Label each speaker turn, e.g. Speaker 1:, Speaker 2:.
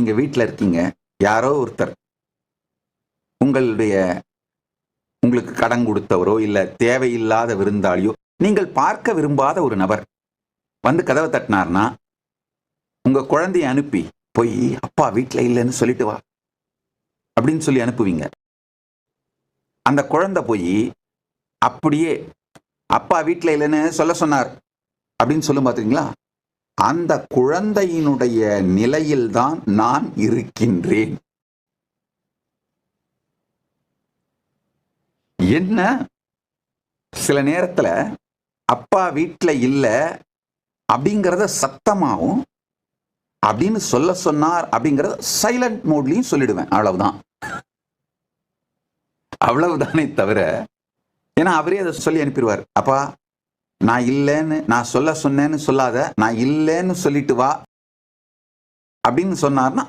Speaker 1: நீங்க வீட்டில் இருக்கீங்க, யாரோ ஒருத்தர் உங்களுக்கு கடன் கொடுத்தவரோ இல்ல தேவையில்லாத விருந்தாளியோ, நீங்கள் பார்க்க விரும்பாத ஒரு நபர் வந்து கதவை தட்டினார்னா, உங்க குழந்தைய அனுப்பி போய் அப்பா வீட்டில் இல்லைன்னு சொல்லிட்டு வா அப்படின்னு சொல்லி அனுப்புவீங்க. அந்த குழந்தை போய் அப்படியே அப்பா வீட்டில் இல்லைன்னு சொல்ல சொன்னார் அப்படின்னு சொல்லும் பார்த்தீங்களா? அந்த குழந்தையினுடைய நிலையில்தான் நான் இருக்கின்றேன். என்ன சில நேரத்துல அப்பா வீட்டில் இல்லை அப்படிங்கிறத சத்தமாகவும் அப்படின்னு சொல்ல சொன்னார் அப்படிங்கிறத சைலண்ட் மோட்லையும் சொல்லிடுவேன். அவ்வளவுதானே தவிர, ஏன்னா அவரே அதை சொல்லி அனுப்பிடுவார். அப்பா நான் இல்லைன்னு நான் சொல்ல சொன்னேன்னு சொல்லாத, நான் இல்லைன்னு சொல்லிட்டு வா அப்படின்னு சொன்னார்னா